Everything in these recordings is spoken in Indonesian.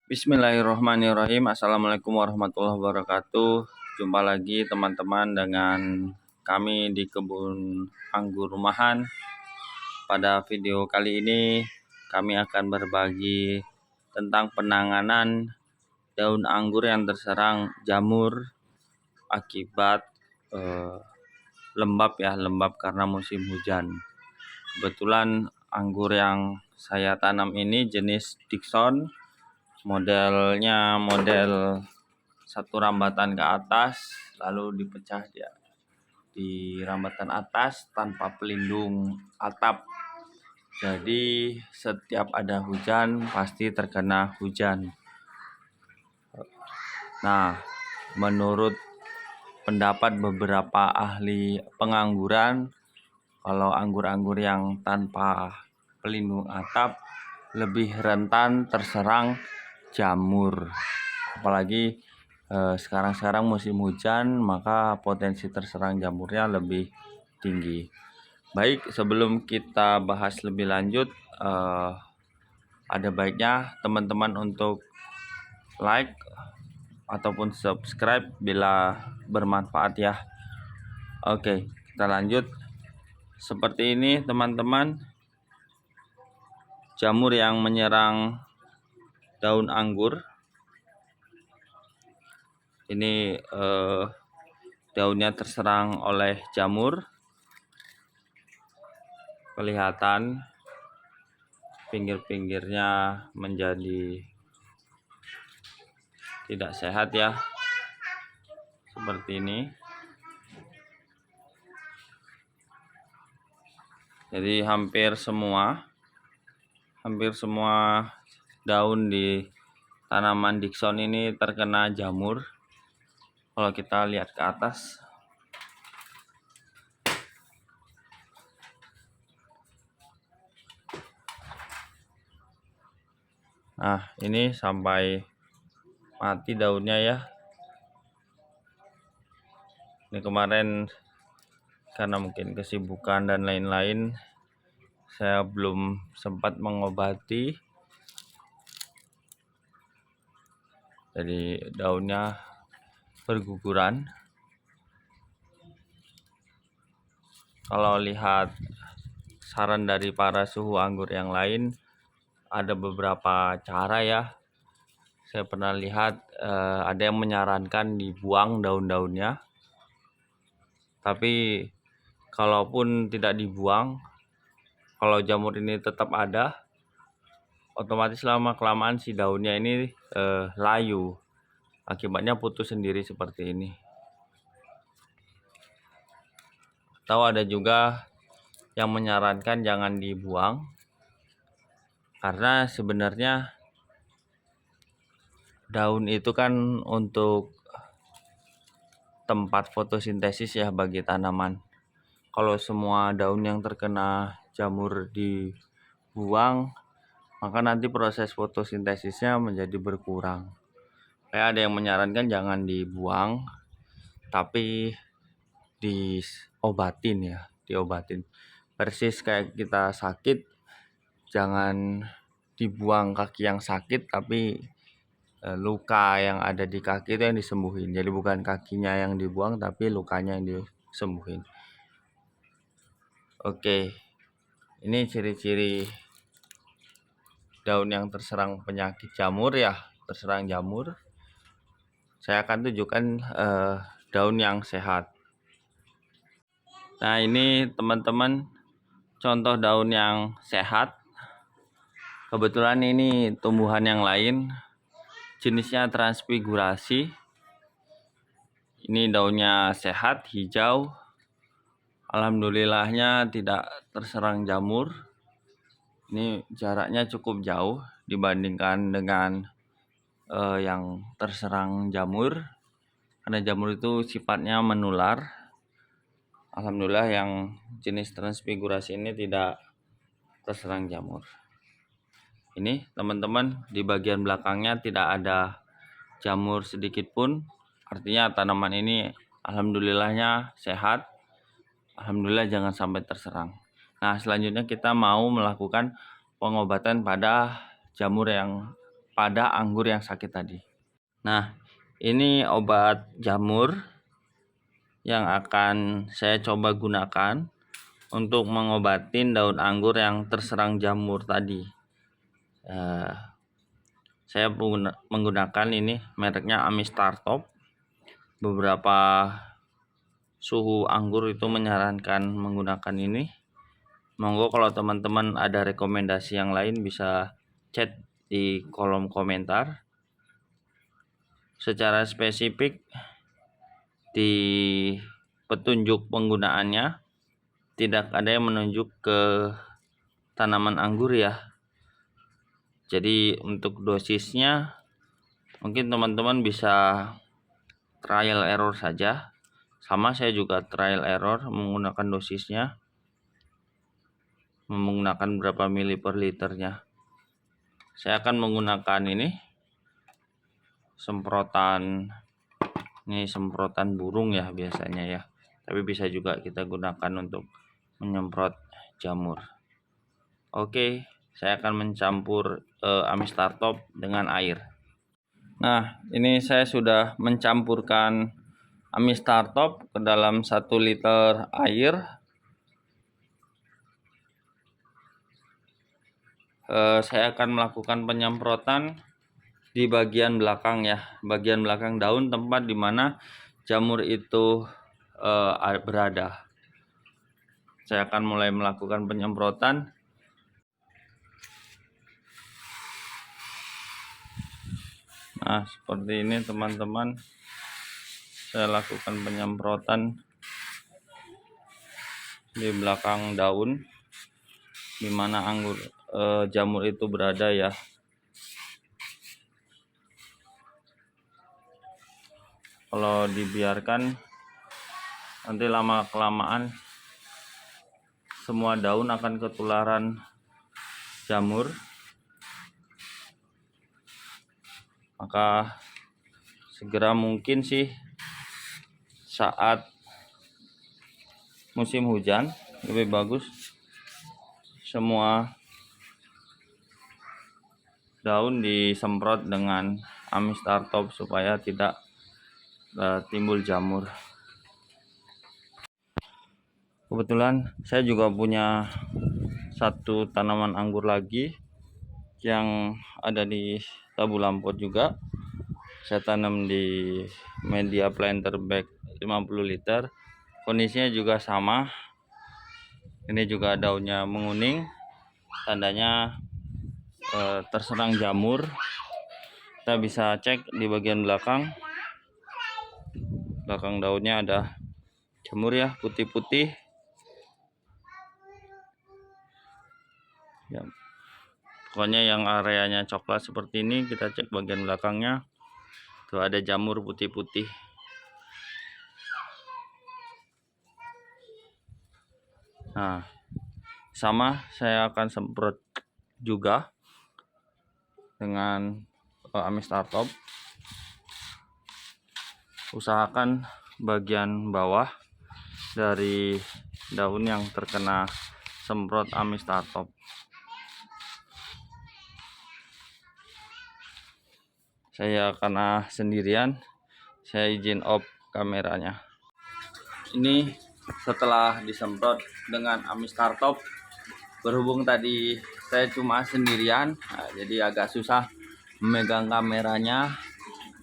Bismillahirrahmanirrahim. Assalamualaikum warahmatullahi wabarakatuh. Jumpa lagi teman-teman dengan kami di kebun anggur rumahan. Pada video kali ini kami akan berbagi tentang penanganan daun anggur yang terserang jamur akibat lembab karena musim hujan. Kebetulan anggur yang saya tanam ini jenis Dickson. Modelnya model satu rambatan ke atas, lalu dipecah dia di rambatan atas tanpa pelindung atap. Jadi setiap ada hujan pasti terkena hujan. Nah, menurut pendapat beberapa ahli pengangguran, kalau anggur-anggur yang tanpa pelindung atap lebih rentan terserang jamur, apalagi sekarang musim hujan, maka potensi terserang jamurnya lebih tinggi. Baik, sebelum kita bahas lebih lanjut, ada baiknya teman-teman untuk like ataupun subscribe bila bermanfaat ya. Oke, kita lanjut. Seperti ini teman-teman, jamur yang menyerang daun anggur. Ini daunnya terserang oleh jamur. Kelihatan pinggir-pinggirnya menjadi tidak sehat ya, seperti ini. Jadi hampir semua daun di tanaman Dickson ini terkena jamur. Kalau kita lihat ke atas, nah ini sampai mati daunnya ya. Ini kemarin karena mungkin kesibukan dan lain-lain, saya belum sempat mengobati. Jadi daunnya berguguran. Kalau lihat saran dari para suhu anggur yang lain, ada beberapa cara ya. Saya pernah lihat ada yang menyarankan dibuang daun-daunnya. Tapi kalaupun tidak dibuang, kalau jamur ini tetap ada, otomatis lama-kelamaan si daunnya ini layu. Akibatnya putus sendiri seperti ini. Atau ada juga yang menyarankan jangan dibuang, karena sebenarnya daun itu kan untuk tempat fotosintesis ya bagi tanaman. Kalau semua daun yang terkena jamur dibuang, maka nanti proses fotosintesisnya menjadi berkurang. Kayak ada yang menyarankan jangan dibuang, tapi diobatin. Persis kayak kita sakit, jangan dibuang kaki yang sakit, tapi luka yang ada di kaki itu yang disembuhin. Jadi bukan kakinya yang dibuang, tapi lukanya yang disembuhin. Oke, ini ciri-ciri daun yang terserang penyakit jamur ya, terserang jamur. Saya akan tunjukkan daun yang sehat. Nah, ini teman-teman contoh daun yang sehat. Kebetulan ini tumbuhan yang lain, jenisnya transfigurasi. Ini daunnya sehat, hijau. Alhamdulillahnya tidak terserang jamur. Ini jaraknya cukup jauh dibandingkan dengan yang terserang jamur, karena jamur itu sifatnya menular. Alhamdulillah yang jenis transfigurasi ini tidak terserang jamur. Ini teman-teman, di bagian belakangnya tidak ada jamur sedikit pun, artinya tanaman ini alhamdulillahnya sehat. Alhamdulillah jangan sampai terserang. Nah, selanjutnya kita mau melakukan pengobatan pada jamur yang pada anggur yang sakit tadi. Nah, ini obat jamur yang akan saya coba gunakan untuk mengobatin daun anggur yang terserang jamur tadi. Saya menggunakan ini mereknya Amistartop. Beberapa suhu anggur itu menyarankan menggunakan ini. Monggo kalau teman-teman ada rekomendasi yang lain bisa chat di kolom komentar. Secara spesifik di petunjuk penggunaannya tidak ada yang menunjuk ke tanaman anggur ya. Jadi untuk dosisnya mungkin teman-teman bisa trial error saja. Sama saya juga trial error menggunakan dosisnya, menggunakan berapa mili per liternya. Saya akan menggunakan ini semprotan, ini semprotan burung ya biasanya ya, tapi bisa juga kita gunakan untuk menyemprot jamur. Oke, saya akan mencampur Amistartop dengan air. Nah, ini saya sudah mencampurkan Amistartop ke dalam 1 liter air. Saya akan melakukan penyemprotan di bagian belakang ya, bagian belakang daun, tempat dimana jamur itu berada. Saya akan mulai melakukan penyemprotan. Nah, seperti ini teman-teman, saya lakukan penyemprotan di belakang daun dimana anggur jamur itu berada ya. Kalau dibiarkan nanti lama kelamaan semua daun akan ketularan jamur, maka segera mungkin sih saat musim hujan lebih bagus semua daun disemprot dengan Amistartop supaya tidak timbul jamur. Kebetulan saya juga punya 1 tanaman anggur lagi yang ada di Tabu Lampot juga. Saya tanam di media planter bag 50 liter. Kondisinya juga sama. Ini juga daunnya menguning, tandanya terserang jamur. Kita bisa cek di bagian belakang daunnya ada jamur ya, putih-putih ya. Pokoknya yang areanya coklat seperti ini, kita cek bagian belakangnya tuh ada jamur putih-putih. Nah, sama saya akan semprot juga dengan Amistartop. Usahakan bagian bawah dari daun yang terkena semprot Amistartop. Saya karena sendirian, saya izin off kameranya. Ini setelah disemprot dengan Amistartop, berhubung tadi saya cuma sendirian, nah, jadi agak susah memegang kameranya.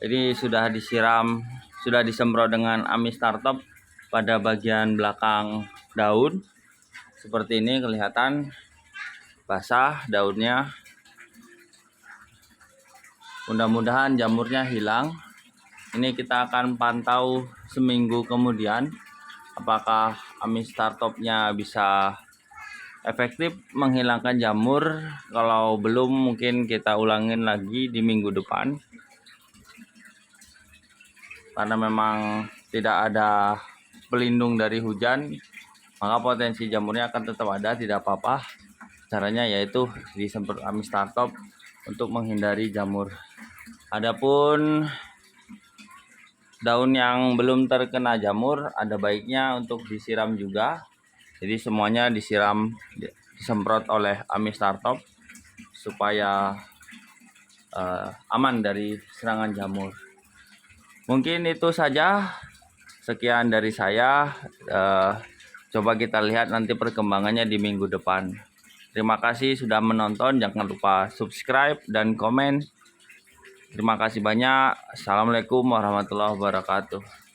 Jadi sudah disemprot dengan Amistartop pada bagian belakang daun. Seperti ini kelihatan basah daunnya. Mudah-mudahan jamurnya hilang. Ini kita akan pantau seminggu kemudian apakah Amistartopnya bisa efektif menghilangkan jamur. Kalau belum, mungkin kita ulangin lagi di minggu depan, karena memang tidak ada pelindung dari hujan, maka potensi jamurnya akan tetap ada. Tidak apa-apa, caranya yaitu disemprot Amistartop untuk menghindari jamur. Adapun daun yang belum terkena jamur, ada baiknya untuk disiram juga. Jadi semuanya disemprot oleh Amistartop supaya aman dari serangan jamur. Mungkin itu saja, sekian dari saya. Coba kita lihat nanti perkembangannya di minggu depan. Terima kasih sudah menonton, jangan lupa subscribe dan komen. Terima kasih banyak. Assalamualaikum warahmatullahi wabarakatuh.